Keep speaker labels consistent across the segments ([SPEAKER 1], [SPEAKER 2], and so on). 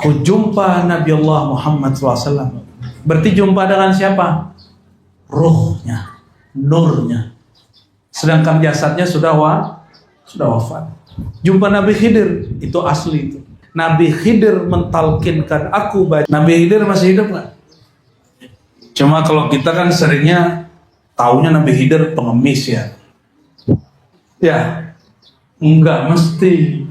[SPEAKER 1] Aku jumpa Nabi Allah Muhammad SAW. Berarti jumpa dengan siapa? Ruhnya, nurnya. Sedangkan jasadnya sudah wafat. Jumpa Nabi Khidir, itu asli itu. Nabi Khidir mentalkinkan aku baca. Nabi Khidir masih hidup nggak? Cuma kalau kita kan seringnya taunya Nabi Khidir pengemis ya. Ya, enggak mesti.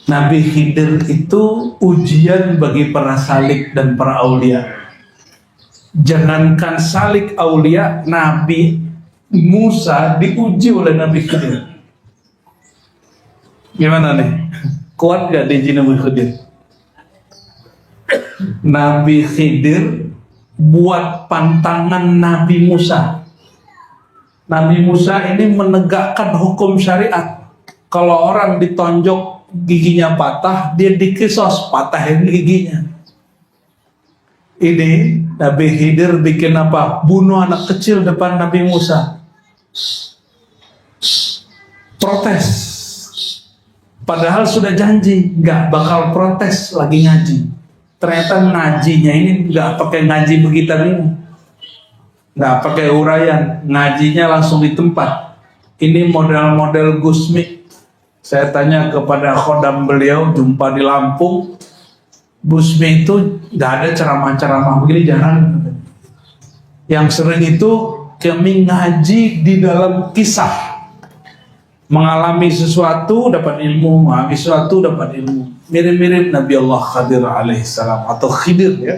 [SPEAKER 1] Nabi Khidir itu ujian bagi para salik dan para aulia. Jangankan salik aulia, Nabi Musa diuji oleh Nabi Khidir. Gimana nih? Kuat gak diuji Nabi Khidir? Nabi Khidir buat pantangan Nabi Musa. Nabi Musa ini menegakkan hukum syariat. Kalau orang ditonjok giginya patah, dia dikisos, patahin giginya. Ini Nabi Khidir bikin apa? Bunuh anak kecil depan Nabi Musa. Protes. Padahal sudah janji nggak bakal protes lagi ngaji. Ternyata ngajinya ini nggak pakai ngaji begitu ini, nggak pakai uraian, ngajinya langsung di tempat. Ini model-model Gusmi. Saya tanya kepada khodam beliau, jumpa di Lampung, Gusmi itu nggak ada ceramah-ceramah begini, jarang. Yang sering itu kami ngaji di dalam kisah. Mengalami sesuatu dapat ilmu, mengalami sesuatu dapat ilmu. Mirip-mirip Nabi Allah Khidir alaihissalam atau Khidir ya.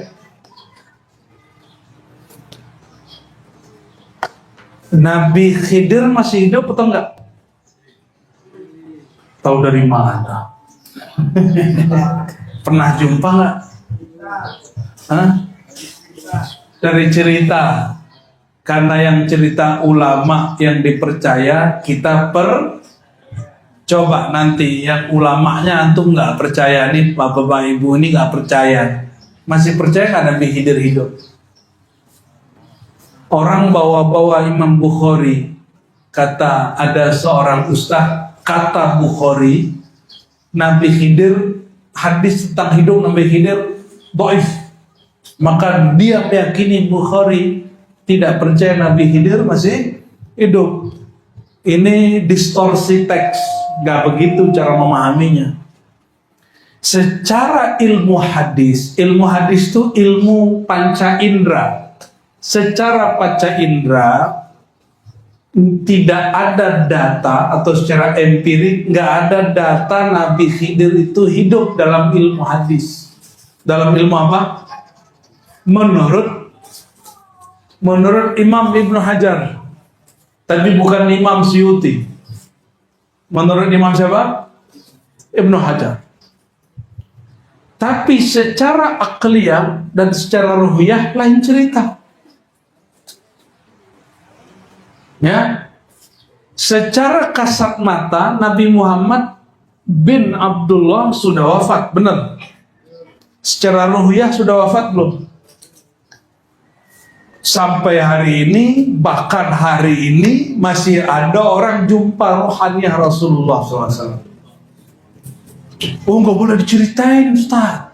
[SPEAKER 1] Nabi Khidir masih hidup atau enggak? Tahu dari mana? Pernah jumpa enggak? Hah? Dari cerita. Karena yang cerita ulama yang dipercaya kita coba nanti yang ulamanya antum nggak percaya nih, bapak ibu ini nggak percaya, masih percaya nggak Nabi Khidir hidup? Orang bawa-bawa Imam Bukhari, kata ada seorang ustaz, kata Bukhari, Nabi Khidir, hadis tentang hidup Nabi Khidir dhaif, maka dia meyakini Bukhari tidak percaya Nabi Khidir masih hidup. Ini distorsi teks, nggak begitu cara memahaminya. Secara ilmu hadis itu ilmu panca indera. Secara panca indera tidak ada data atau secara empirik nggak ada data Nabi Khidir itu hidup dalam ilmu hadis. Dalam ilmu apa? Menurut Imam Ibnu Hajar, tapi bukan Imam Suyuti. Menurut Imam siapa? Ibnu Hajar. Tapi secara akliyah dan secara ruhiyah lain cerita. Ya. Secara kasat mata Nabi Muhammad bin Abdullah sudah wafat, benar. Secara ruhiyah sudah wafat belum? Sampai hari ini, bahkan hari ini masih ada orang jumpa rohaniah Rasulullah SAW. Oh, nggak boleh diceritain, Ustaz.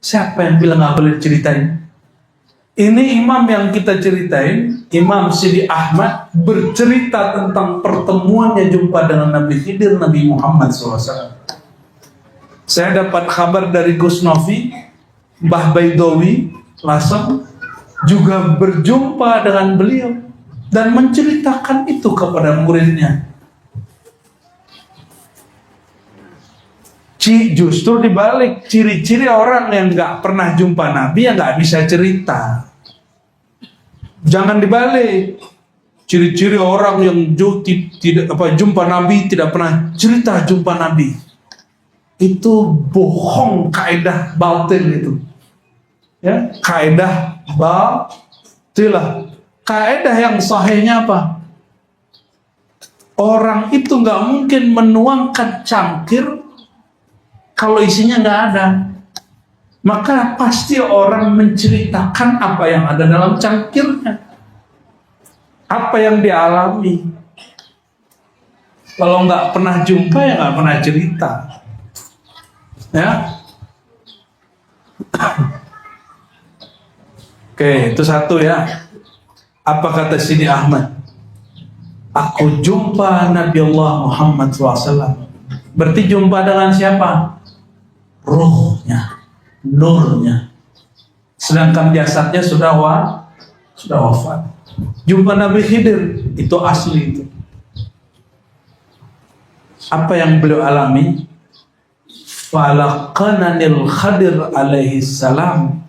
[SPEAKER 1] Siapa yang bilang nggak boleh diceritain? Ini imam yang kita ceritain, Imam Sidi Ahmad, bercerita tentang pertemuannya jumpa dengan Nabi Khidir, Nabi Muhammad SAW. Saya dapat kabar dari Gus Novi, Mbah Baidowi, Lasem, juga berjumpa dengan beliau dan menceritakan itu kepada muridnya. Justru dibalik, ciri-ciri orang yang nggak pernah jumpa Nabi yang nggak bisa cerita. Jangan dibalik. Ciri-ciri orang yang tidak jumpa Nabi tidak pernah cerita jumpa Nabi. Itu bohong, kaidah batil itu. Ya, kaidah batilah. Kaidah yang sahihnya apa? Orang itu nggak mungkin menuangkan cangkir kalau isinya nggak ada. Maka pasti orang menceritakan apa yang ada dalam cangkirnya, apa yang dialami. Kalau nggak pernah jumpa ya nggak pernah cerita. Ya. Oke, itu satu ya. Apa kata Sidi Ahmad? Aku jumpa Nabi Allah Muhammad SAW. Berarti jumpa dengan siapa? Ruhnya, nurnya. Sedangkan jasadnya sudah wafat. Jumpa Nabi Khidir, itu asli itu. Apa yang beliau alami? Falaqananil Khadir alaihi salam,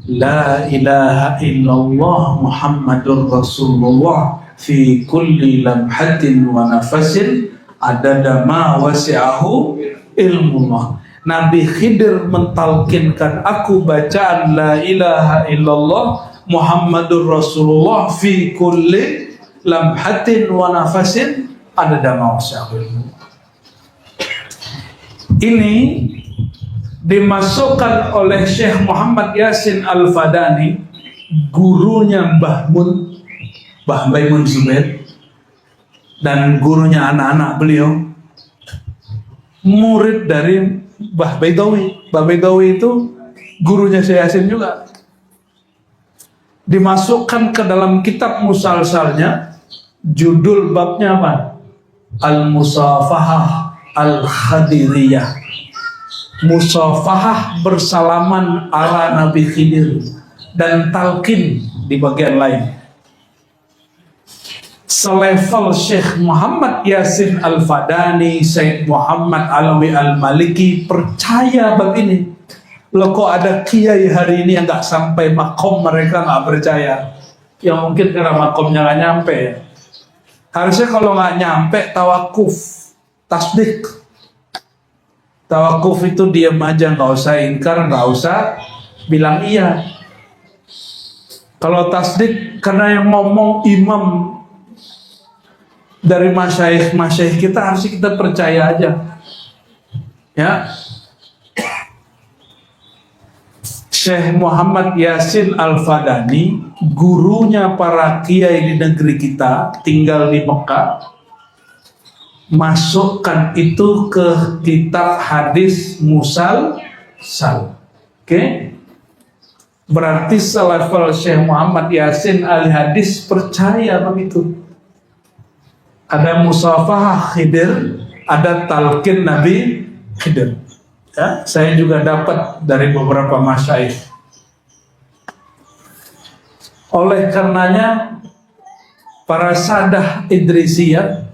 [SPEAKER 1] la ilaha illallah Muhammadur Rasulullah fi kulli lamhatin wa nafasin adada ma wasi'ahu ilmullah. Nabi Khidir mentalkinkan aku bacaan la ilaha illallah Muhammadur Rasulullah fi kulli lamhatin wa nafasin adada ma wasi'ahu ilmullah. Ini dimasukkan oleh Syekh Muhammad Yasin Al-Fadani, gurunya Mbah Baimun Zubair, dan gurunya anak-anak beliau, murid dari Mbah Baidawi. Mbah Baidawi itu gurunya Syekh Yasin juga. Dimasukkan ke dalam kitab musalsalnya, judul babnya apa? Al-Musafahah Al-Khadiriyah. Musafahah bersalaman ala Nabi Khidir, dan talqin di bagian lain. Selevel Syekh Muhammad Yasin Al-Fadani, Syekh Muhammad Alawi Al-Maliki percaya bab ini. Loh, kok ada kiai hari ini yang gak sampai makom, mereka gak percaya? Ya mungkin karena makomnya gak nyampe ya. Harusnya kalau gak nyampe tawakuf, tasdik. Tawakuf itu diam aja, nggak usah ingkar, nggak usah bilang iya. Kalau tasdik, karena yang ngomong imam dari masyaikh kita, harus kita percaya aja. Ya, Syekh Muhammad Yasin Al-Fadani, gurunya para kiai di negeri kita, tinggal di Mekah. Masukkan itu ke kitab hadis musalsal. Oke? Berarti selevel Syekh Muhammad Yasin Al-Hadis percaya begitu. Ada musafahah Khidir, ada talqin Nabi Khidir. Ya, saya juga dapat dari beberapa masyaikh. Oleh karenanya para sadah Idrisiyah,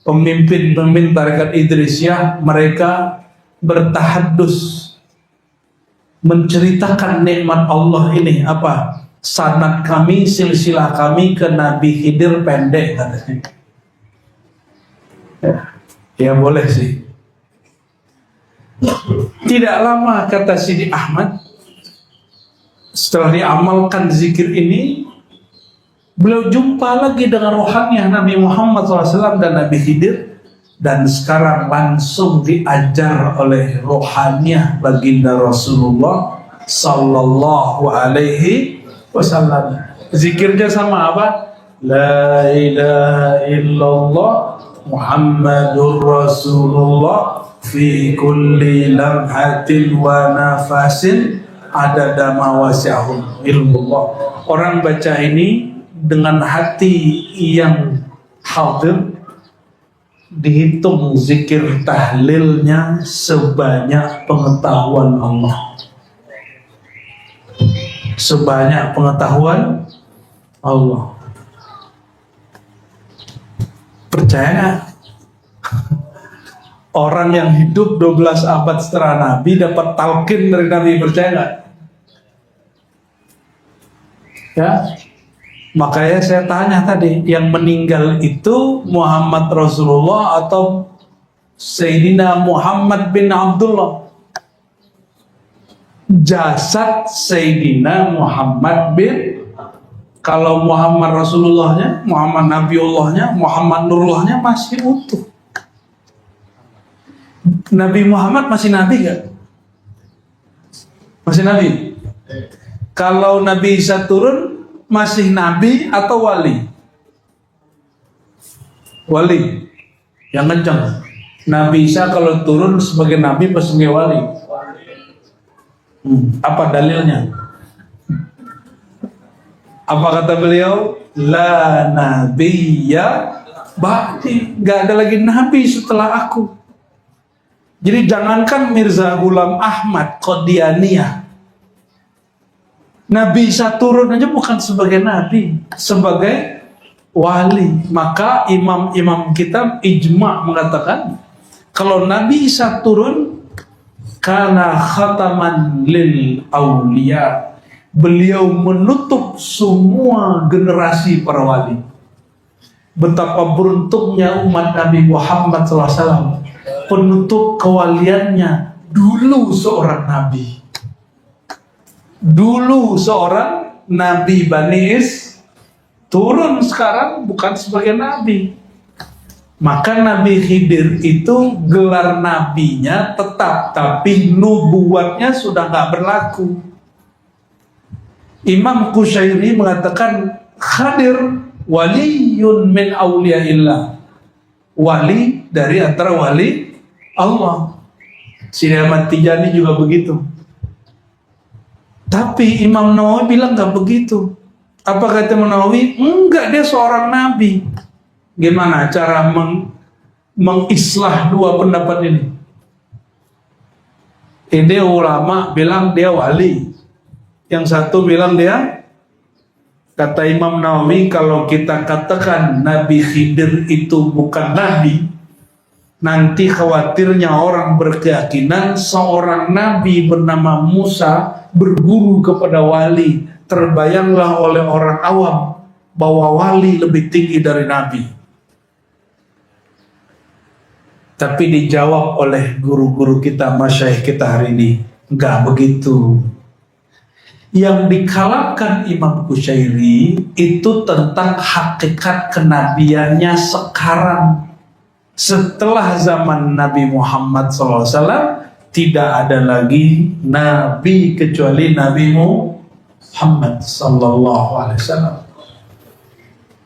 [SPEAKER 1] pemimpin tarekat Idrisiyah, mereka bertahaddus menceritakan nikmat Allah ini. Apa? Sanad kami, silsilah kami ke Nabi Khidir pendek katanya. Ya boleh sih. Tidak lama kata Sidi Ahmad, setelah diamalkan zikir ini, beliau jumpa lagi dengan rohaniah Nabi Muhammad SAW dan Nabi Khidir, dan sekarang langsung diajar oleh rohaniah baginda Rasulullah Sallallahu Alaihi Wasallam. Zikirnya sama apa? La ilaha illallah Muhammadur Rasulullah fi kulli lamhatin wa nafasin adada ma wasi'ahum ilmullah. Orang baca ini dengan hati yang hadir, dihitung zikir tahlilnya sebanyak pengetahuan Allah. Sebanyak pengetahuan Allah. Percaya gak? Orang yang hidup 12 abad setelah Nabi dapat talqin dari Nabi, percaya gak? Ya. Makanya saya tanya tadi, yang meninggal itu Muhammad Rasulullah atau Sayyidina Muhammad bin Abdullah? Jasad Sayyidina Muhammad bin, kalau Muhammad Rasulullahnya, Muhammad Nabiullahnya, Muhammad Nurullahnya masih utuh. Nabi Muhammad masih Nabi gak? Masih Nabi? Kalau Nabi Isa turun, masih Nabi atau wali? Wali yang kencang. Nabi Isa kalau turun sebagai Nabi atau sebagai wali? Apa dalilnya? Apa kata beliau? La nabiyya ba'di, gak ada lagi nabi setelah aku. Jadi jangankan Mirza Ghulam Ahmad Qadianiyah, Nabi Isa turun aja bukan sebagai nabi, sebagai wali. Maka imam-imam kitab ijma' mengatakan kalau Nabi Isa turun karena khataman lil auliya, beliau menutup semua generasi para wali. Betapa beruntungnya umat Nabi Muhammad SAW, penutup kewaliannya dulu seorang nabi. Dulu seorang nabi Bani Is turun sekarang bukan sebagai nabi. Maka Nabi Khidir itu gelar nabinya tetap, tapi nubuatnya sudah nggak berlaku. Imam Qushairi mengatakan Khadir waliyun min awliyaillah, wali dari antara wali Allah. Sidi Ahmad Tijani juga begitu. Tapi Imam Nawawi bilang nggak begitu. Apa kata Imam Nawawi? Enggak, dia seorang nabi. Gimana cara mengislah dua pendapat ini? Ini ulama bilang dia wali, yang satu bilang dia. Kata Imam Nawawi, kalau kita katakan Nabi Khidir itu bukan nabi, nanti khawatirnya orang berkeyakinan seorang nabi bernama Musa berguru kepada wali. Terbayanglah oleh orang awam bahwa wali lebih tinggi dari nabi. Tapi dijawab oleh guru-guru kita, masyayikh kita hari ini, enggak begitu. Yang dikalahkan Imam Qushairi itu tentang hakikat kenabiannya sekarang. Setelah zaman Nabi Muhammad SAW, tidak ada lagi nabi kecuali Nabi Muhammad SAW.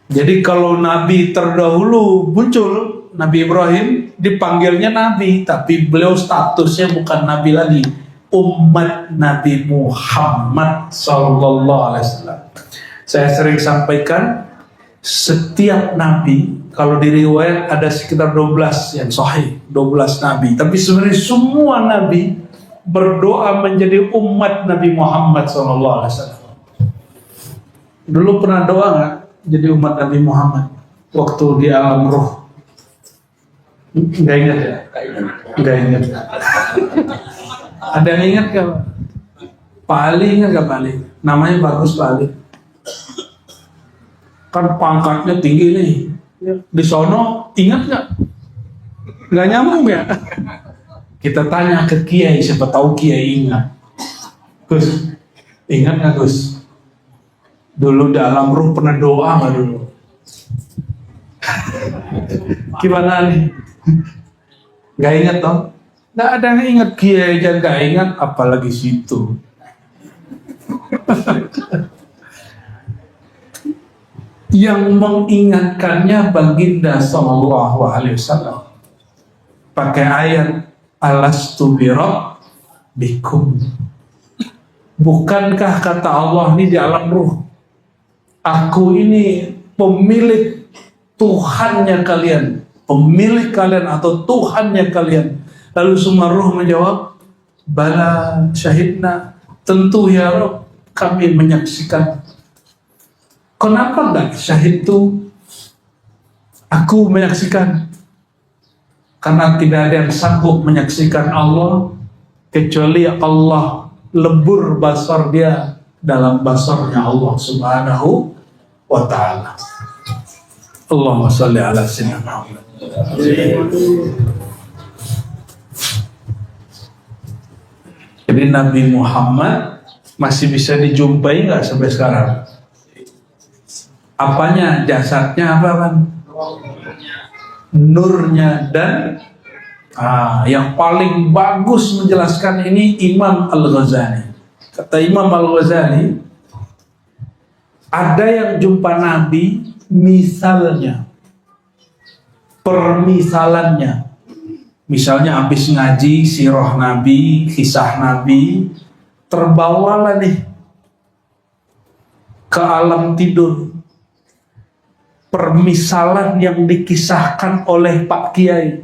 [SPEAKER 1] Jadi kalau nabi terdahulu muncul, Nabi Ibrahim dipanggilnya nabi, tapi beliau statusnya bukan nabi lagi, umat Nabi Muhammad SAW. Saya sering sampaikan, setiap nabi, kalau di riwayat ada sekitar 12 yang sahih, 12 nabi. Tapi sebenarnya semua nabi berdoa menjadi umat Nabi Muhammad SAW. Dulu pernah doa nggak jadi umat Nabi Muhammad waktu di alam roh? Nggak ingat ya? Nggak ingat. Ada yang ingat gak? Pak Ali ingat gak Pak Ali? Namanya bagus Pak Ali. Kan pangkatnya tinggi nih. Di sono ingat gak? Nggak nyambung ya? Kita tanya ke Kiai, siapa tahu Kiai ingat. Gus, ingat gak Gus? Dulu dalam ruh pernah doa gak dulu? Gimana nih? Gak ingat toh? Gak ada yang ingat, Kiai aja gak ingat, apalagi situ. Yang mengingatkannya baginda sallallahu alaihi wasallam pakai ayat alastu birabbikum. Bukankah kata Allah ini di alam ruh, aku ini pemilik Tuhannya kalian, pemilik kalian atau Tuhannya kalian. Lalu semua ruh menjawab, bala syahidna, tentu ya Rabb, kami menyaksikan. Kenapa enggak syahid itu aku menyaksikan? Karena tidak ada yang sanggup menyaksikan Allah kecuali Allah lebur basar dia dalam basarnya Allah subhanahu wa ta'ala. Allahumma salli ala sayyidina Muhammad. Jadi Nabi Muhammad masih bisa dijumpai nggak sampai sekarang? Apanya? Jasadnya apa kan? Nurnya. Dan yang paling bagus menjelaskan ini Imam Al-Ghazali. Kata Imam Al-Ghazali, ada yang jumpa Nabi misalnya, permisalannya. Misalnya habis ngaji sirah Nabi, kisah Nabi, terbawalah nih ke alam tidur. Permisalan yang dikisahkan oleh Pak Kiai,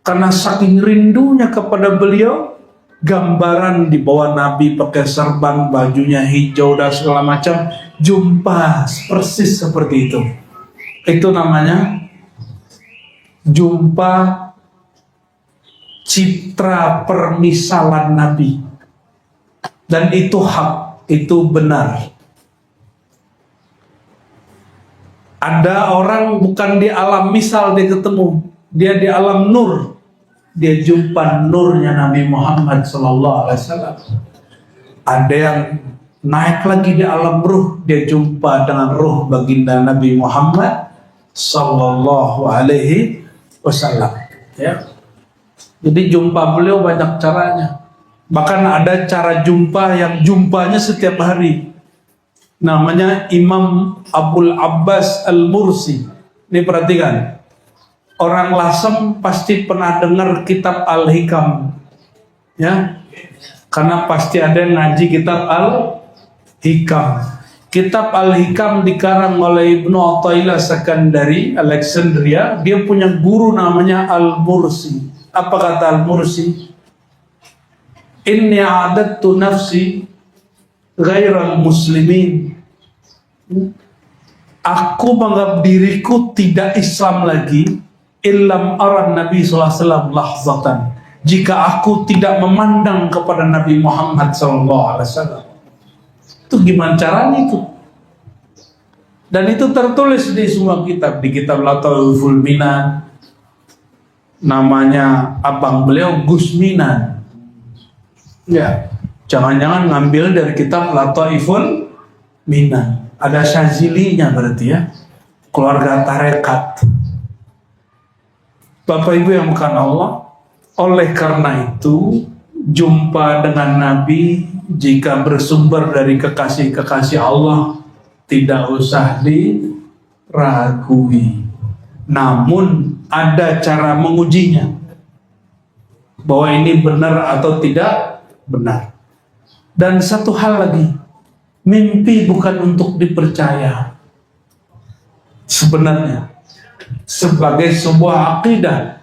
[SPEAKER 1] karena saking rindunya kepada beliau, gambaran di bawah Nabi pakai serban, bajunya hijau dan segala macam, jumpa persis seperti itu. Itu namanya jumpa citra permisalan Nabi. Dan itu hak, itu benar. Ada orang bukan di alam misal dia ketemu, dia di alam nur. Dia jumpa nurnya Nabi Muhammad SAW. Ada yang naik lagi di alam ruh, dia jumpa dengan ruh baginda Nabi Muhammad SAW. Ya. Jadi jumpa beliau banyak caranya. Bahkan ada cara jumpa yang jumpanya setiap hari. Namanya Imam Abul Abbas Al-Mursi. Ini perhatikan. Orang Lasem pasti pernah dengar kitab Al-Hikam. Ya. Karena pasti ada yang ngaji kitab Al-Hikam. Kitab Al-Hikam dikarang oleh Ibnu Athaillah Sakandari, Alexandria. Dia punya guru namanya Al-Mursi. Apa kata Al-Mursi? Inni a'adadtu nafsi ghairal muslimin. Aku menganggap diriku tidak Islam lagi, illam aran Nabi SAW lahzatan, jika aku tidak memandang kepada Nabi Muhammad SAW. Itu gimana caranya itu? Dan itu tertulis di semua kitab. Di kitab Lataiful Minan, namanya abang beliau Gus Minan. Ya, jangan-jangan ngambil dari kitab Lataiful Minan. Ada Syazilinya berarti ya, keluarga tarekat. Bapak Ibu yang bukan Allah, oleh karena itu jumpa dengan Nabi jika bersumber dari kekasih-kekasih Allah tidak usah diragui. Namun ada cara mengujinya, bahwa ini benar atau tidak benar. Dan satu hal lagi, mimpi bukan untuk dipercaya. Sebenarnya sebagai sebuah akidah,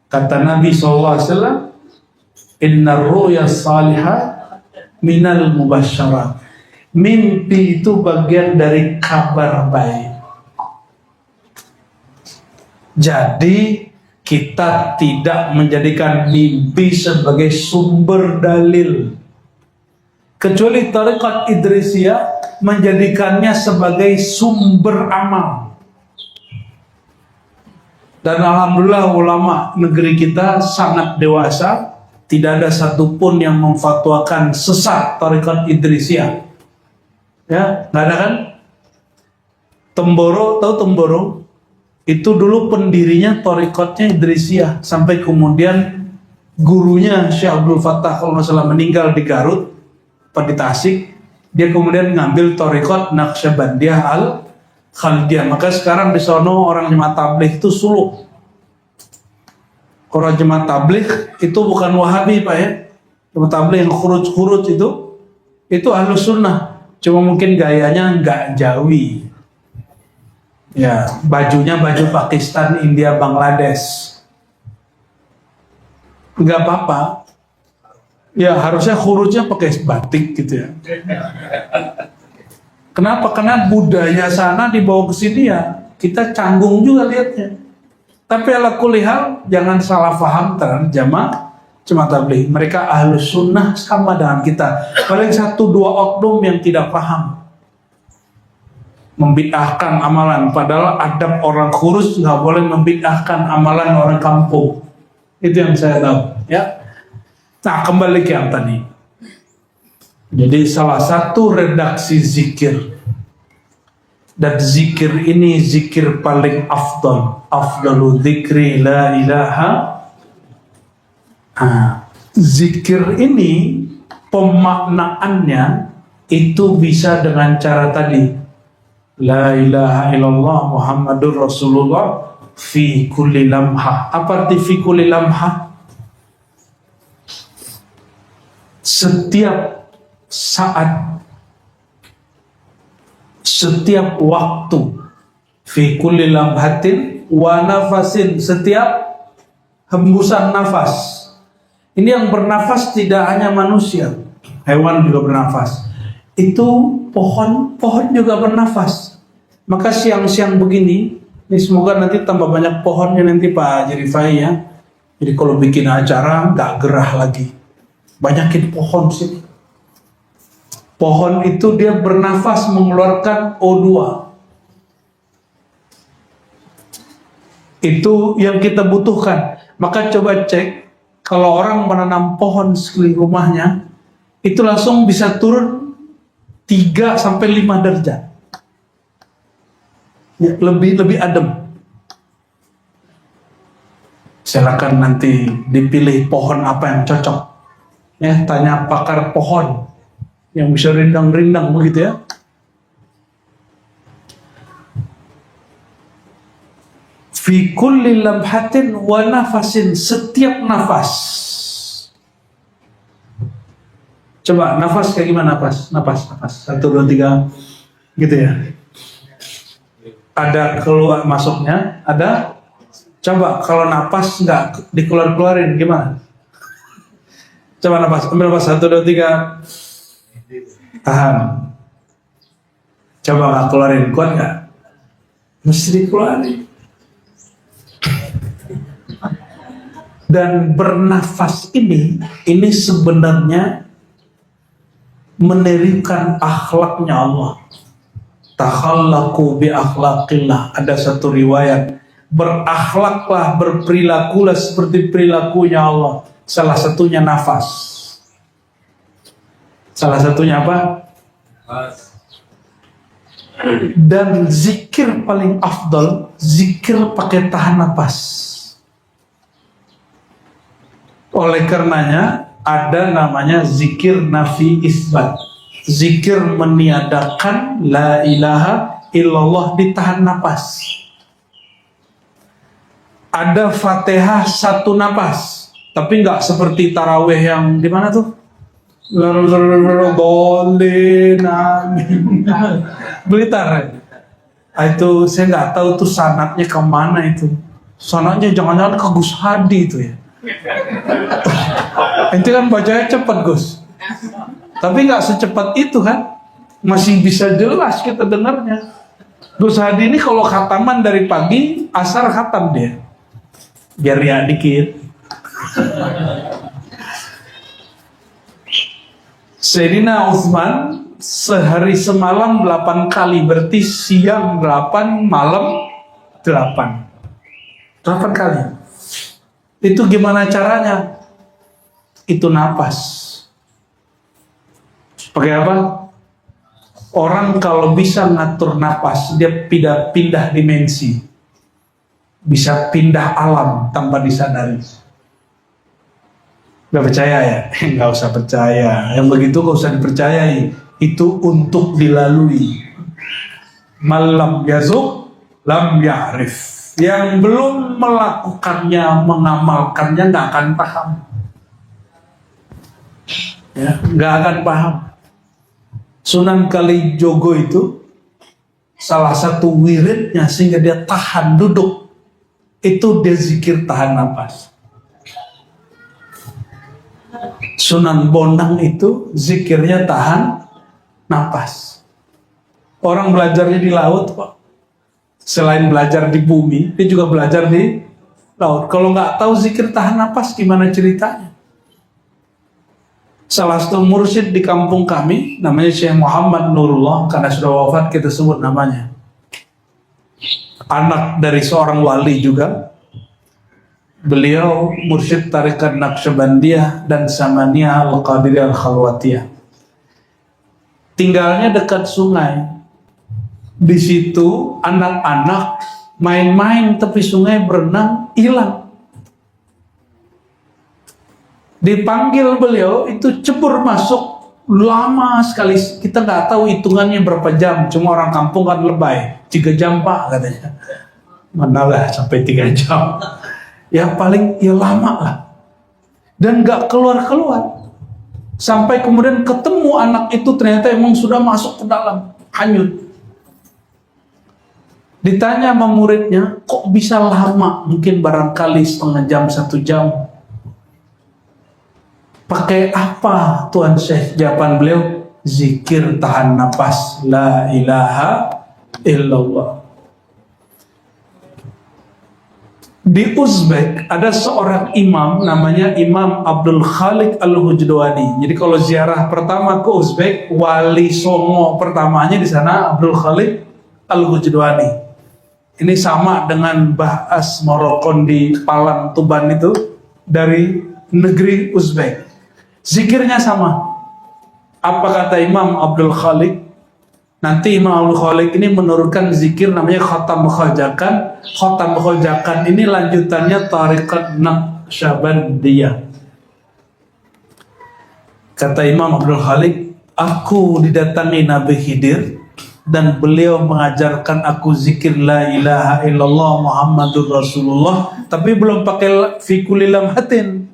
[SPEAKER 1] kata Nabi SAW, inna ru'ya salihah minal mubasyarat. Mimpi itu bagian dari kabar baik. Jadi kita tidak menjadikan mimpi sebagai sumber dalil, kecuali tarekat Idrisiyah menjadikannya sebagai sumber amal. Dan alhamdulillah ulama negeri kita sangat dewasa, tidak ada satupun yang memfatwakan sesat tarekat Idrisiyah. Ya, nggak ada kan? Temboro, tahu Temboro? Itu dulu pendirinya tarekatnya Idrisiyah, sampai kemudian gurunya Syekh Abdul Fattah kalau nggak salah meninggal di Garut, di Tasik. Dia kemudian ngambil tarekat Naqsyabandiyah Al-Khalidiyah. Maka sekarang di sono orang jemaat tabligh itu suluk. Orang jemaat tabligh itu bukan Wahabi Pak ya. Jemaat tabligh yang khuruj itu Ahlus Sunnah. Cuma mungkin gayanya nggak Jawi. Ya, bajunya baju Pakistan, India, Bangladesh. Nggak apa-apa. Ya harusnya khurujnya pakai batik gitu ya. Kenapa? Karena budaya sana dibawa ke sini ya. Kita canggung juga lihatnya. Tapi ala kulli hal, jangan salah paham terhadap jamaah tabligh. Mereka Ahlus Sunnah sama dengan kita. Paling 1-2 oknum yang tidak paham, membid'ahkan amalan. Padahal adab orang khuruj nggak boleh membid'ahkan amalan orang kampung. Itu yang saya tahu ya. Nah, kembali ke yang tadi. Jadi salah satu redaksi zikir, dan zikir ini zikir paling afdalu dzikri la ilaha. Zikir ini pemaknaannya itu bisa dengan cara tadi, la ilaha illallah Muhammadur Rasulullah fi kulli lamha. Apa arti fi kulli lamha? Setiap saat setiap waktu, fi kulli lamhatin wa nafasin, setiap hembusan nafas. Ini yang bernafas tidak hanya manusia, hewan juga bernafas. Itu pohon juga bernafas. Maka siang-siang begini, ini semoga nanti tambah banyak pohonnya nanti Pak Jerifai ya. Jadi kalau bikin acara nggak gerah lagi. Banyakin pohon sini. Pohon itu dia bernafas mengeluarkan O2. Itu yang kita butuhkan. Maka coba cek, kalau orang menanam pohon sekeliling rumahnya, itu langsung bisa turun 3-5 derajat. Ya, lebih adem. Silakan nanti dipilih pohon apa yang cocok. Ya, tanya pakar pohon yang bisa rindang-rindang begitu ya. Fi kulli lamhatin wa nafasin, setiap nafas. Coba nafas kayak gimana nafas? Nafas. 1, 2, 3 gitu ya. Ada keluar masuknya, ada. Coba kalau nafas nggak dikeluarin gimana? Coba nafas, ambil nafas 1, 2, 3. Tahan. Coba nggak keluarin, kuat nggak? Mesti dikeluarin. Dan bernafas ini sebenarnya menirukan akhlaknya Allah. Takhallaqu bi akhlaqillah. Ada satu riwayat, berakhlaklah, berperilakulah seperti perilakunya Allah. Salah satunya nafas. Salah satunya apa? Dan zikir paling afdal, zikir pakai tahan nafas. Oleh karenanya ada namanya zikir nafi isbat. Zikir meniadakan la ilaha illallah ditahan napas. Ada Fatihah 1 napas, tapi nggak seperti taraweh yang di mana tuh? Blitar. Itu saya nggak tahu tuh sanatnya kemana itu. Sanatnya jangan-jangan ke Gus Hadi itu ya. Itu kan bacanya cepat Gus, tapi nggak secepat itu kan, masih bisa jelas kita dengarnya. Gus Hadi ini kalau khataman dari pagi, asar khatam dia, biar ya dikit. Sayyidina Utsman sehari semalam 8 kali, berarti siang 8, malam 8 kali. Itu gimana caranya? Itu napas. Pakai apa? Orang kalau bisa ngatur napas, dia pindah dimensi. Bisa pindah alam tanpa disadari. Gak percaya ya? Gak usah percaya. Yang begitu gak usah dipercayai. Itu untuk dilalui. Malam yazuk, lam ya'rif. Yang belum melakukannya, mengamalkannya nggak akan paham. Ya, nggak akan paham. Sunan Kalijogo itu salah satu wiridnya sehingga dia tahan duduk. Itu dia zikir tahan napas. Sunan Bonang itu zikirnya tahan napas. Orang belajarnya di laut kok. Selain belajar di bumi, dia juga belajar di laut. Kalau nggak tahu zikir tahan napas, gimana ceritanya? Salah satu mursyid di kampung kami, namanya Syekh Muhammad Nurullah, karena sudah wafat kita sebut namanya. Anak dari seorang wali juga. Beliau mursyid Tarekat Naqsyabandiyah dan Samaniyah Al-Qadiriyah Al-Khalwatiyah. Tinggalnya dekat sungai. Di situ anak-anak main-main tepi sungai, berenang, hilang. Dipanggil beliau, itu cebur masuk, lama sekali. Kita nggak tahu hitungannya berapa jam. Cuma orang kampung kan lebay, 3 jam Pak katanya. Manalah sampai 3 jam. Ya paling ya lama lah. Dan nggak keluar-keluar. Sampai kemudian ketemu anak itu, ternyata emang sudah masuk ke dalam, hanyut. Ditanya sama muridnya, kok bisa lama? Mungkin barangkali setengah jam, 1 jam. Pakai apa Tuan Syekh? Jawaban beliau, zikir tahan nafas, la ilaha illallah. Di Uzbek ada seorang imam namanya Imam Abdul Khalik Al-Hujdwani. Jadi kalau ziarah pertama ke Uzbek, wali songo pertamanya di sana Abdul Khalik Al-Hujdwani. Ini sama dengan Mbah Asmorokon di Palang Tuban itu, dari negeri Uzbek. Zikirnya sama. Apa kata Imam Abdul Khalik? Nanti Imam Abdul Khalik ini menurunkan zikir namanya Khatam Khajakan. Khatam Khajakan ini lanjutannya Tariqat Naqsyabandiyah. Kata Imam Abdul Khalik, aku didatangi Nabi Khidir dan beliau mengajarkan aku zikir la ilaha illallah Muhammadur Rasulullah, tapi belum pakai fi kulli lamhatin.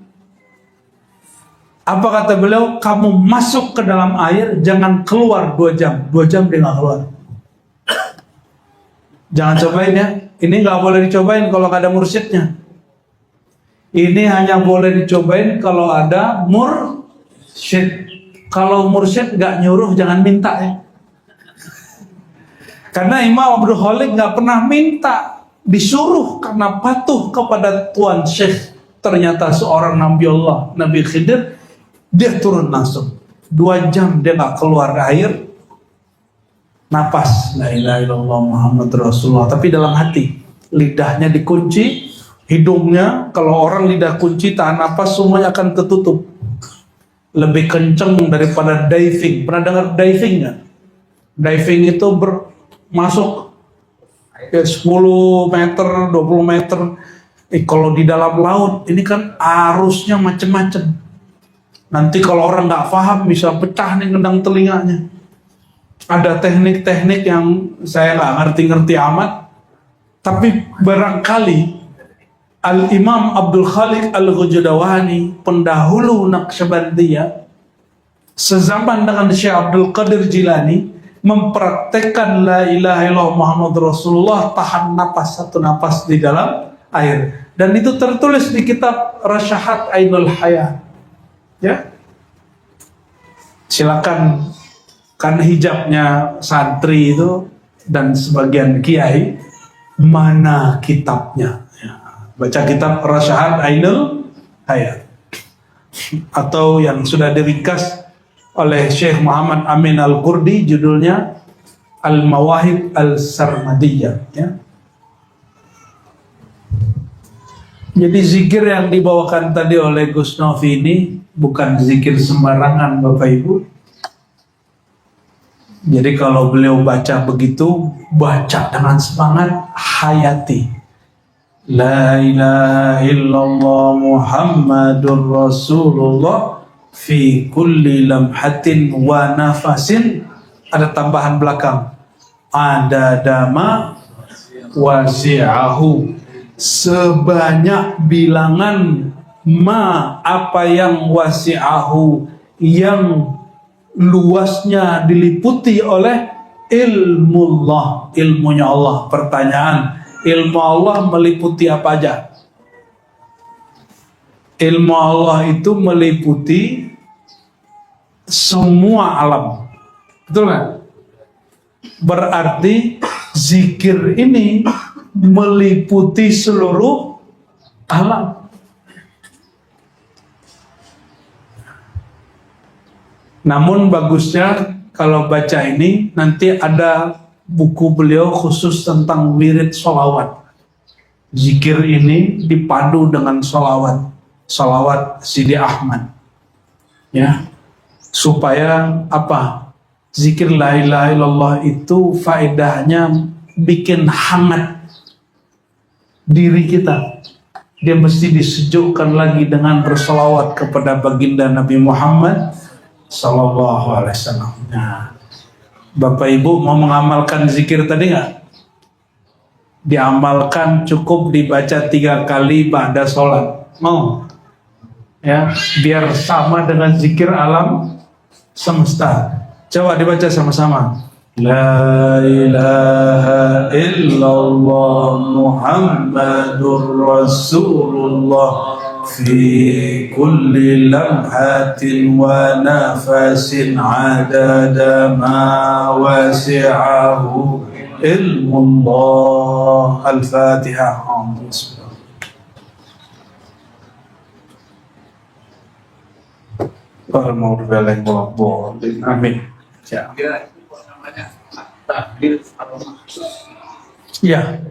[SPEAKER 1] Apa kata beliau? Kamu masuk ke dalam air, jangan keluar 2 jam. 2 jam dia nggak keluar. Jangan cobain ya. Ini nggak boleh dicobain kalau ada mursyidnya. Ini hanya boleh dicobain kalau ada mursyid. Kalau mursyid nggak nyuruh, jangan minta ya. Karena Imam Abdul Khalik nggak pernah minta, disuruh karena patuh kepada Tuan Syekh. Ternyata seorang Nabi Allah, Nabi Khidir, dia turun langsung. 2 jam dia nggak keluar air, napas la ilaha illallah Muhammad Rasulullah, tapi dalam hati. Lidahnya dikunci, hidungnya, kalau orang lidah kunci tahan napas semuanya akan tertutup. Lebih kenceng daripada diving. Pernah dengar diving nggak? Diving itu masuk ya 10 meter, 20 meter. Kalau di dalam laut ini kan arusnya macem-macem. Nanti kalau orang nggak paham bisa pecah nih gendang telinganya. Ada teknik-teknik yang saya nggak ngerti-ngerti amat, tapi barangkali Al-Imam Abdul Khalik Al-Hujdwani, pendahulu Naqsyabandiyah, sezaman dengan Syekh Abdul Qadir Jilani, mempraktekkan la ilaha illallah Muhammad Rasulullah, tahan napas 1 napas di dalam air. Dan itu tertulis di kitab Rasyahat Ainul Hayat. Ya, silakan, kan hijabnya santri itu dan sebagian kiai, mana kitabnya? Ya, baca kitab Rasyahat Ainul Hayat, atau yang sudah diringkas oleh Syekh Muhammad Amin Al-Qurdi, judulnya Al-Mawahib Al-Sarmadiyah. Ya. Jadi zikir yang dibawakan tadi oleh Gus Novi ini bukan zikir sembarangan, Bapak Ibu. Jadi kalau beliau baca begitu, baca dengan semangat, hayati. La ilaha illallah Muhammadur Rasulullah fi kulli lamhatin wa nafasin. Ada tambahan belakang. Ada dama wasi'ahu. Sebanyak bilangan ma, apa yang wasi'ahu, yang luasnya diliputi oleh ilmullah, ilmunya Allah. Pertanyaan, ilmu Allah meliputi apa aja? Ilmu Allah itu meliputi semua alam. Betul nggak? Berarti zikir ini meliputi seluruh alam. Namun bagusnya kalau baca ini, nanti ada buku beliau khusus tentang wirid sholawat. Zikir ini dipadu dengan sholawat, sholawat Sidi Ahmad, ya, supaya apa? Zikir la ilaha illallah itu faedahnya bikin hangat diri kita. Dia mesti disejukkan lagi dengan bersolawat kepada baginda Nabi Muhammad Sallallahu Alaihi Wasallam. Nah, Bapak Ibu mau mengamalkan zikir tadi nggak? Diamalkan, cukup dibaca 3 kali ba'da sholat. Mau? Ya, biar sama dengan zikir alam semesta. Coba dibaca sama-sama. La ilaha illallah Muhammadur Rasulullah fi kulli lamhatin wa nafasin adada ma wasi'ahu ilmullah. Al-Fatihah. Amin. Ya,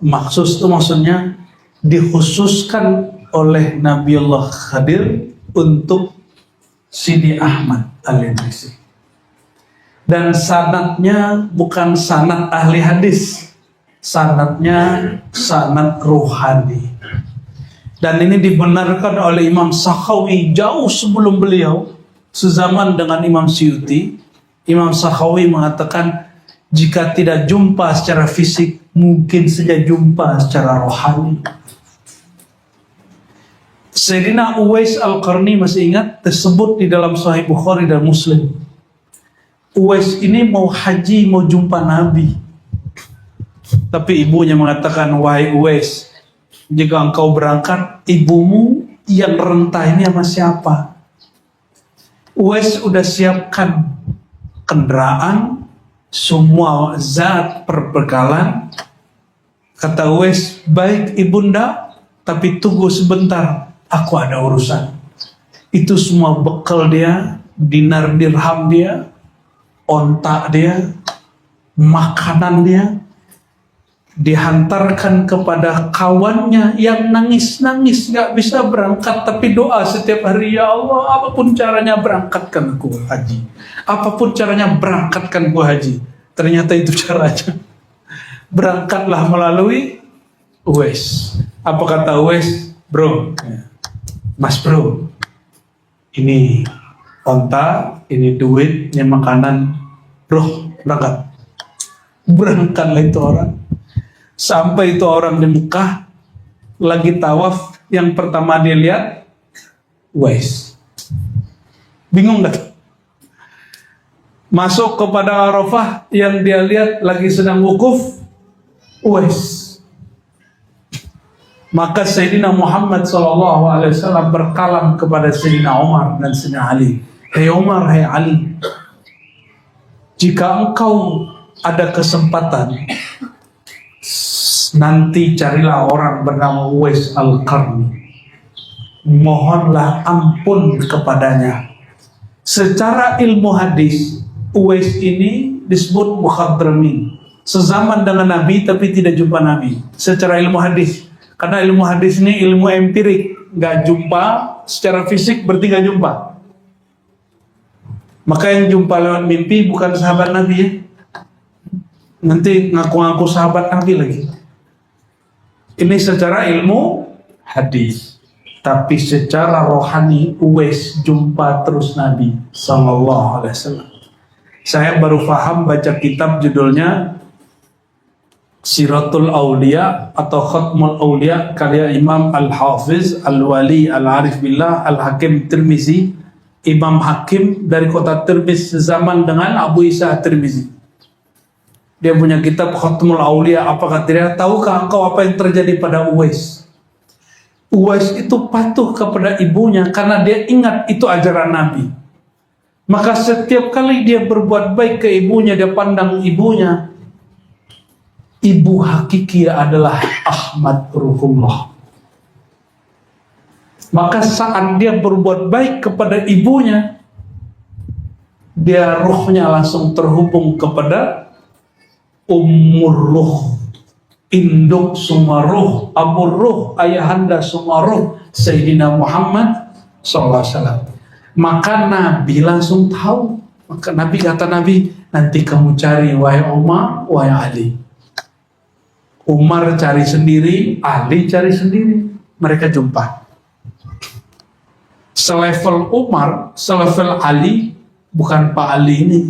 [SPEAKER 1] maksus itu maksudnya dikhususkan oleh Nabiullah Khadir untuk Sidi Ahmad Al-Idrisi. Dan sanadnya bukan sanad ahli hadis, sanadnya sanad ruhani. Dan ini dibenarkan oleh Imam Sakhawi jauh sebelum beliau, sezaman dengan Imam Suyuti. Imam Sakhawi mengatakan, jika tidak jumpa secara fisik, mungkin saja jumpa secara rohani. Sayyidina Uwais Al-Qarni, masih ingat, tersebut di dalam Sahih Bukhari dan Muslim. Uwais ini mau haji, mau jumpa Nabi. Tapi ibunya mengatakan, wahai Uwais, jika engkau berangkat, ibumu yang rentah ini sama siapa? Uwais udah siapkan kendaraan, semua zat perbekalan. Kata Uwais, baik ibunda, tapi tunggu sebentar, aku ada urusan. Itu semua bekal dia, dinar dirham dia, onta dia, makanan dia, dihantarkan kepada kawannya yang nangis-nangis gak bisa berangkat, tapi doa setiap hari, ya Allah, apapun caranya berangkatkan aku haji, apapun caranya berangkatkan aku haji. Ternyata itu caranya. Berangkatlah melalui Uwais. Apa kata Uwais? Bro, mas bro, ini onta, ini duit, ini makanan, bro, berangkat. Berangkatlah itu orang. Sampai itu orang di Mekah lagi tawaf, yang pertama dia lihat Uwais. Bingung gak? Masuk kepada Arafah, yang dia lihat lagi sedang wukuf Uwais. Maka Sayyidina Muhammad SAW berkalam kepada Sayyidina Umar dan Sayyidina Ali. Hei Umar, hei Ali, jika engkau ada kesempatan, nanti carilah orang bernama Uwais Al-Qarni, mohonlah ampun kepadanya. Secara ilmu hadis, Uwais ini disebut mukhadramin, sezaman dengan Nabi tapi tidak jumpa Nabi. Secara ilmu hadis, karena ilmu hadis ini ilmu empirik, gak jumpa secara fisik, berarti gak jumpa. Maka yang jumpa lewat mimpi bukan sahabat Nabi ya, nanti ngaku-ngaku sahabat Nabi lagi. Ini secara ilmu hadis, tapi secara rohani Uwais jumpa terus Nabi Sallallahu Alaihi Wasallam. Saya baru paham baca kitab judulnya Siratul Aulia atau Khatmul Aulia karya Imam Al-Hafiz Al-Wali Al-Arif Billah Al-Hakim Tirmizi. Imam Hakim dari kota Tirmiz sezaman dengan Abu Isa Tirmizi. Dia punya kitab Khatmul Aulia. Apa kata dia? Tahukah engkau apa yang terjadi pada Uwais? Uwais itu patuh kepada ibunya karena dia ingat itu ajaran Nabi. Maka setiap kali dia berbuat baik ke ibunya, dia pandang ibunya, ibu hakiki adalah Ahmad Ruhullah. Maka saat dia berbuat baik kepada ibunya, dia ruhnya langsung terhubung kepada Ummur Ruh, induk semua ruh, Abur Ruh, ayahanda semua ruh, Sayyidina Muhammad SAW. Maka Nabi langsung tahu. Maka Nabi kata Nabi, nanti kamu cari wahai Umar, wahai Ali. Umar cari sendiri, Ali cari sendiri. Mereka jumpa. Selevel Umar, selevel Ali, bukan Pak Ali ini.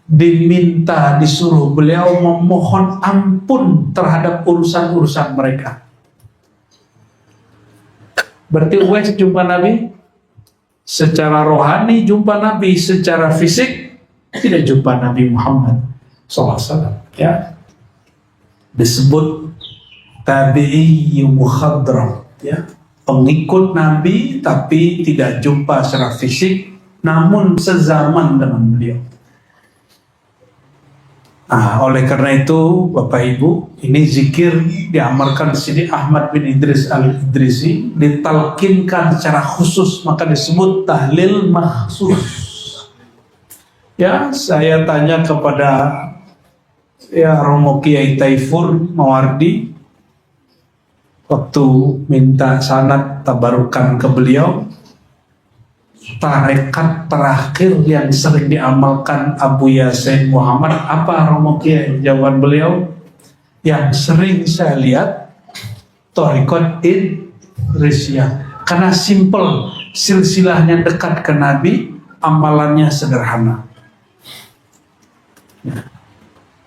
[SPEAKER 1] Diminta, disuruh beliau memohon ampun terhadap urusan-urusan mereka. Berarti Uwais jumpa Nabi secara rohani, jumpa Nabi secara fisik, tidak jumpa Nabi Muhammad SAW. Ya, disebut tabi'i mukhadram, ya, pengikut Nabi tapi tidak jumpa secara fisik, namun sezaman dengan beliau. Oleh karena itu, Bapak Ibu, ini zikir diamalkan Sidi Ahmad bin Idris Al-Idrisi, ditalkinkan secara khusus, maka disebut tahlil maksus. Ya, saya tanya kepada Romo Kiai Taifur Mawardi waktu minta sanad tabarukan ke beliau, tarekat terakhir yang sering diamalkan Abu Yasin Muhammad apa, Romo Kiai? Jawaban beliau, yang sering saya lihat tarekat Idrisiyah, karena simple, silsilahnya dekat ke Nabi, amalannya sederhana.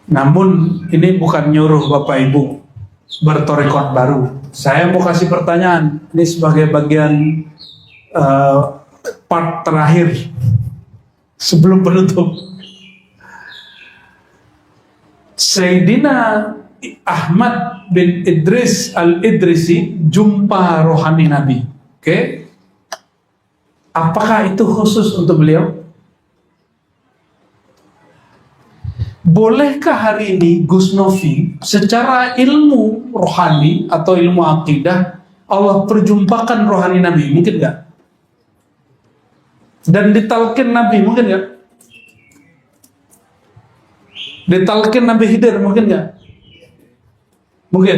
[SPEAKER 1] Namun ini bukan nyuruh Bapak Ibu bertarekat baru. Saya mau kasih pertanyaan, ini sebagai bagian part terakhir sebelum penutup. Sayyidina Ahmad bin Idris Al-Idrisi jumpa rohani Nabi. Oke? Apakah itu khusus untuk beliau? Bolehkah hari ini Gus Novi secara ilmu rohani atau ilmu akidah Allah perjumpakan rohani Nabi? Mungkin nggak? Dan ditalkin Nabi, mungkin nggak? Ditalkin Nabi Khidir, mungkin nggak? Mungkin.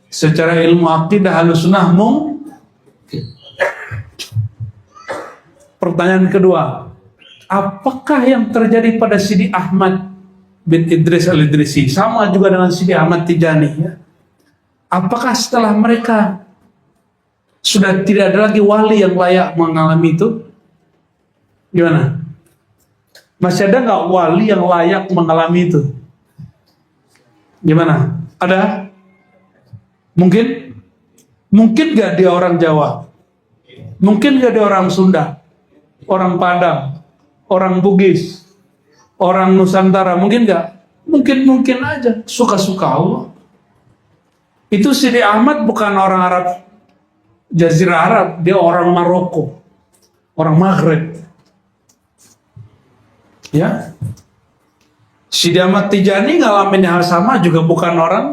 [SPEAKER 1] Secara ilmu akidah Ahlussunnah mungkin. Pertanyaan kedua, apakah yang terjadi pada Sidi Ahmad bin Idris Al-Idrisi sama juga dengan Sidi Ahmad Tijani? Ya? Apakah setelah mereka sudah tidak ada lagi wali yang layak mengalami itu? Gimana? Masih ada nggak wali yang layak mengalami itu? Gimana? Ada? Mungkin? Mungkin nggak dia orang Jawa? Mungkin nggak dia orang Sunda? Orang Padang? Orang Bugis? Orang Nusantara? Mungkin nggak? Mungkin aja. Suka-suka Allah. Itu Sidi Ahmad bukan orang Arab Jazirah Arab, dia orang Maroko, orang Maghrib. Ya, Sidi Ahmad Tijani ngalamin hal sama, juga bukan orang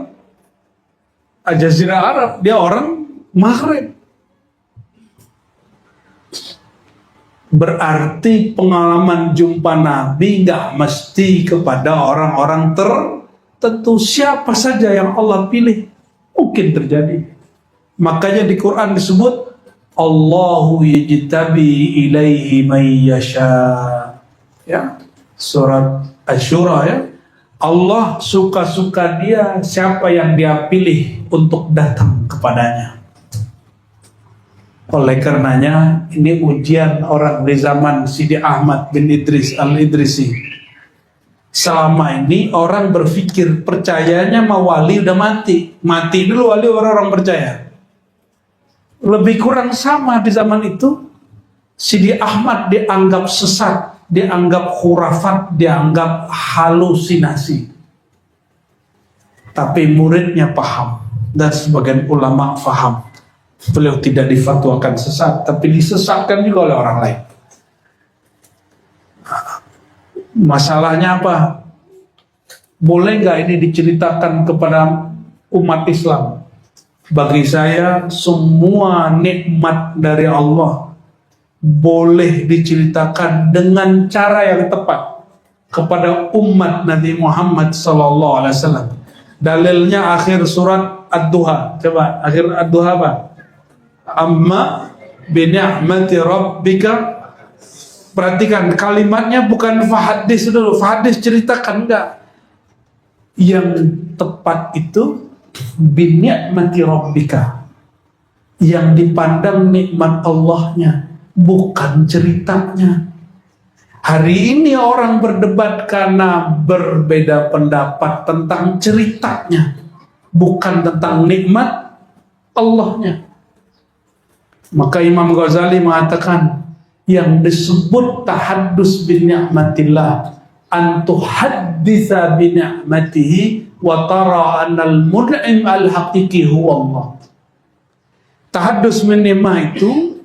[SPEAKER 1] Jazirah Arab, dia orang Maghrib. Berarti pengalaman jumpa Nabi nggak mesti kepada orang-orang tertentu. Siapa saja yang Allah pilih mungkin terjadi. Makanya di Quran disebut Allahu yajtabi ilaihi man yasha. Ya. Surat Asy-Syura, ya. Allah suka-suka dia siapa yang dia pilih untuk datang kepadanya. Oleh karenanya ini ujian orang di zaman Sidi Ahmad bin Idris Al-Idrisi. Selama ini orang berpikir percayanya mah wali udah mati. Mati dulu wali, orang percaya. Lebih kurang sama di zaman itu. Sidi Ahmad dianggap sesat, dianggap khurafat, dianggap halusinasi. Tapi muridnya paham, dan sebagian ulama paham. Beliau tidak difatwakan sesat, tapi disesatkan juga oleh orang lain. Masalahnya apa? Boleh nggak ini diceritakan kepada umat Islam? Bagi saya semua nikmat dari Allah boleh diceritakan dengan cara yang tepat kepada umat Nabi Muhammad SAW. Dalilnya akhir surat Ad-Duha. Coba akhir Ad-Duha apa? Amma bini'mati rabbika. Perhatikan kalimatnya, bukan fahadis dulu. Fahadis ceritakan, enggak. Yang tepat itu bini'mati rabbika, yang dipandang nikmat Allahnya, bukan ceritanya. Hari ini orang berdebat karena berbeda pendapat tentang ceritanya, bukan tentang nikmat Allahnya. Maka Imam Ghazali mengatakan yang disebut tahaddus bin ni'matillah an tuhadditsa bi ni'matihi wa tara anna al-mun'im al-haqiqi huwa Allah. Tahaddus menikmah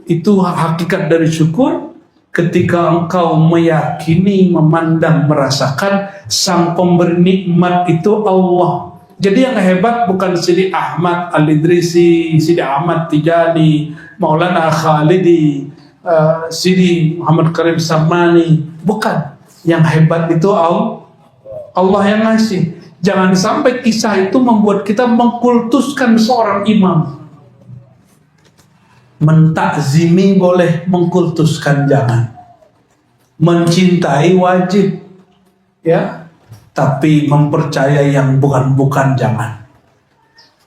[SPEAKER 1] itu hakikat dari syukur ketika engkau meyakini, memandang, merasakan sang pemberi nikmat itu Allah. Jadi yang hebat bukan Sidi Ahmad Al-Idrisi, Sidi Ahmad Tijani, Maulana Khalidi, Sidi Muhammad Karim Samani, bukan. Yang hebat itu Allah yang ngasih. Jangan sampai kisah itu membuat kita mengkultuskan seorang imam. Mentakzimi boleh, mengkultuskan jangan. Mencintai wajib, ya, tapi mempercayai yang bukan-bukan jangan.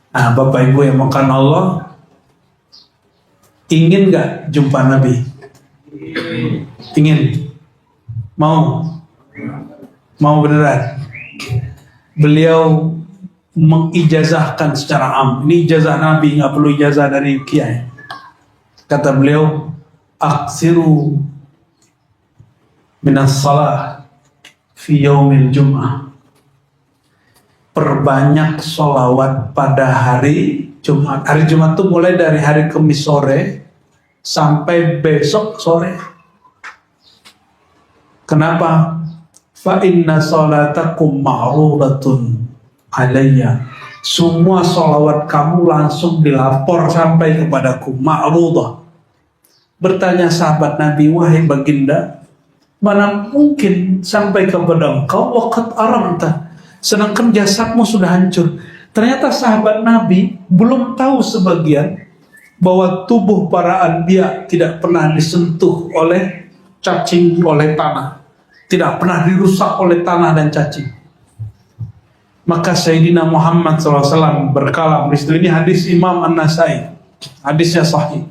[SPEAKER 1] Nah, Bapak Ibu yang makan Allah, ingin gak jumpa Nabi? Ingin? Mau beneran? Beliau mengijazahkan secara am. Ini ijazah Nabi, nggak perlu ijazah dari kiai. Kata beliau, aksiru minas salah fi yaumil jum'ah. Perbanyak sholawat pada hari Jumat. Hari Jumat itu mulai dari hari Kamis sore sampai besok sore. Kenapa? Fa inna sholatakum ma'rudatun alayya. Semua sholawat kamu langsung dilapor sampai kepadaku. Ma'rudah. Bertanya sahabat Nabi, wahai baginda, mana mungkin sampai kepada engkau waqad aramta, sedangkan jasadmu sudah hancur. Ternyata sahabat Nabi belum tahu sebagian bahwa tubuh para anbiya tidak pernah disentuh oleh cacing, oleh tanah, tidak pernah dirusak oleh tanah dan cacing. Maka Sayyidina Muhammad SAW berkalam, ini hadis Imam An-Nasai, hadisnya sahih.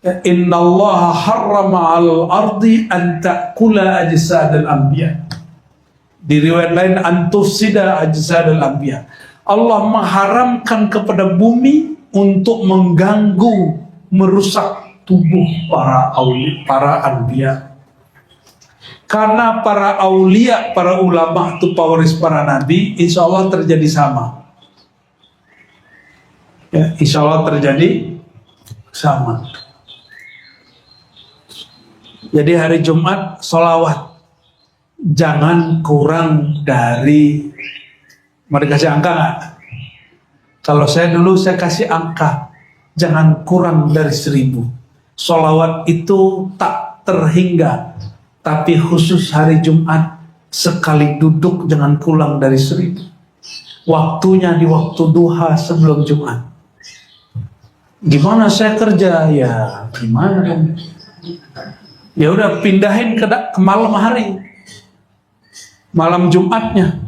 [SPEAKER 1] Inna Allah harrama al-ardi an ta'kula ajsad al-anbiya. Di riwayat lain antusida ajsad al-anbiya. Allah mengharamkan kepada bumi untuk mengganggu, merusak tubuh para anbiya. Karena para aulia, para ulama itu pewaris para nabi, insya Allah terjadi sama. Ya, insya Allah terjadi sama. Jadi hari Jumat sholawat jangan kurang dari, mau dikasih angka nggak? Kalau saya dulu saya kasih angka, jangan kurang dari 1000. Sholawat itu tak terhingga, tapi khusus hari Jumat sekali duduk jangan kurang dari 1000. Waktunya di waktu duha sebelum Jumat. Gimana saya kerja? Ya gimana dong? Ya udah pindahin ke malam hari, malam Jumatnya.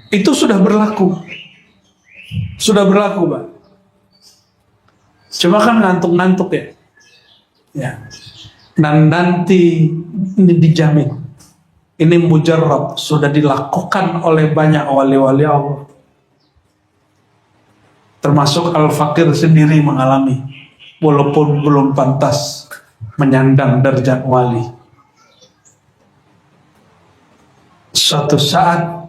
[SPEAKER 1] Itu sudah berlaku, Pak. Cuma kan ngantuk-ngantuk ya. Ya. Dan nanti ini dijamin, ini mujarrab, sudah dilakukan oleh banyak wali-wali Allah. Termasuk Al-Fakir sendiri mengalami, walaupun belum pantas menyandang derajat wali. Suatu saat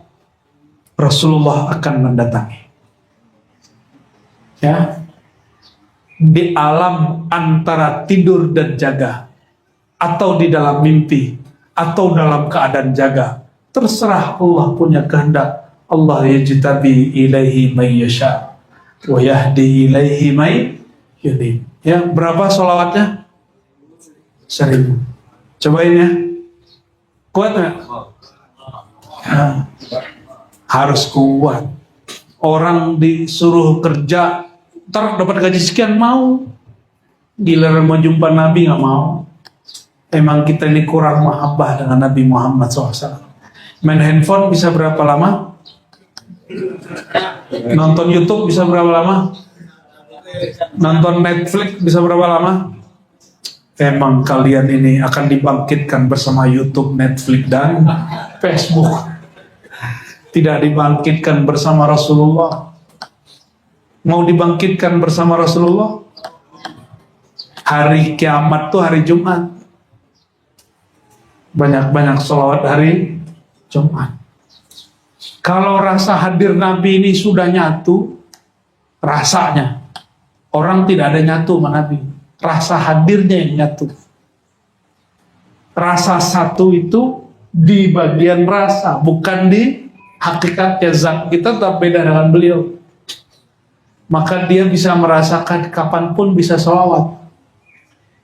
[SPEAKER 1] Rasulullah akan mendatangi, ya, di alam antara tidur dan jaga, atau di dalam mimpi, atau dalam keadaan jaga. Terserah, Allah punya kehendak. Allah yajtabi ilaihi may yasha wa yahdi ilaihi may yunib. Ya, berapa sholawatnya? 1000. Cobain ya. Kuat nggak? Nah, harus kuat. Orang disuruh kerja, ntar dapat gaji sekian, mau. Giliran mau jumpa Nabi nggak mau. Emang kita ini kurang mahabbah dengan Nabi Muhammad SAW. Main handphone bisa berapa lama? Nonton YouTube bisa berapa lama? Nonton Netflix bisa berapa lama? Emang kalian ini akan dibangkitkan bersama YouTube, Netflix, dan Facebook. Tidak dibangkitkan bersama Rasulullah. Mau dibangkitkan bersama Rasulullah? Hari kiamat tuh hari Jumat. Banyak-banyak sholawat hari Jumat. Kalau rasa hadir Nabi ini sudah nyatu, rasanya orang tidak ada nyatu sama Nabi, rasa hadirnya yang nyatu. Rasa satu itu di bagian rasa, bukan di hakikatnya. Zat kita tetap beda dengan beliau. Maka dia bisa merasakan kapanpun bisa sholawat.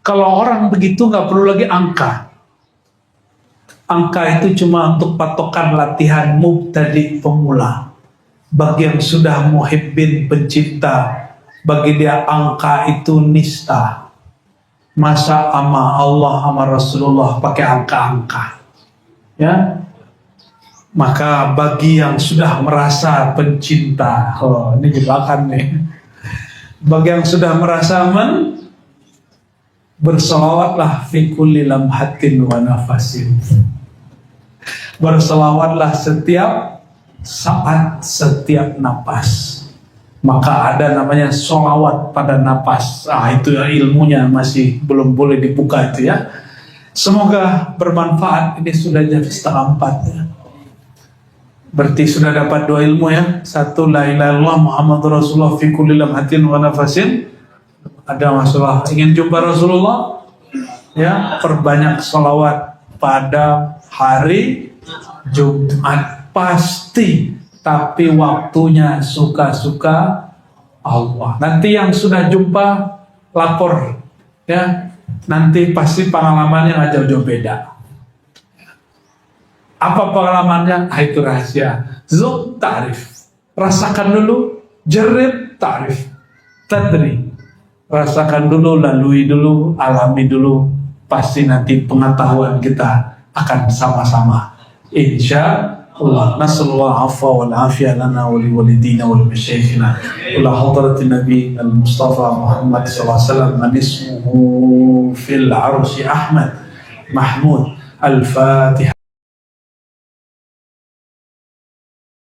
[SPEAKER 1] Kalau orang begitu nggak perlu lagi angka. Angka itu cuma untuk patokan latihan mubtadi pemula. Bagi yang sudah muhibbin pencipta, bagi dia angka itu nista. Masa ama Allah sama Rasulullah pakai angka-angka, ya? Maka bagi yang sudah merasa pencinta, oh ini jebakan nih. Bagi yang sudah merasa bersolawatlah fi kulli lamhatin wa nafasin. Berselawatlah setiap saat, setiap napas. Maka ada namanya solawat pada napas. Itu ya, ilmunya masih belum boleh dibuka itu ya. Semoga bermanfaat. Ini sudah jam 3:30 ya. Berarti sudah dapat 2 ilmu ya. 1, la ilaha illallah Muhammadur Rasulullah fi kulli lamhatin wa nafasin. Ada masalah ingin jumpa Rasulullah ya, perbanyak solawat pada hari Jumat pasti, tapi waktunya suka-suka Allah. Nanti yang sudah jumpa lapor ya, nanti pasti pengalamannya nggak jauh-jauh beda. Apa pengalamannya? Itu rahasia. Zuk ta'rif, rasakan dulu. Jarib ta'rif, tadri, rasakan dulu, lalui dulu, alami dulu. Pasti nanti pengetahuan kita akan sama-sama. Insya Allah. Nasallallahu afwa wal afiyah lana wa li walidina wal masyayikhina ila hadratin Nabi al-Mustafa Muhammad sallallahu alaihi wasallam, man ismuhu fil arshi Ahmad Mahmud. Al-Fatihah.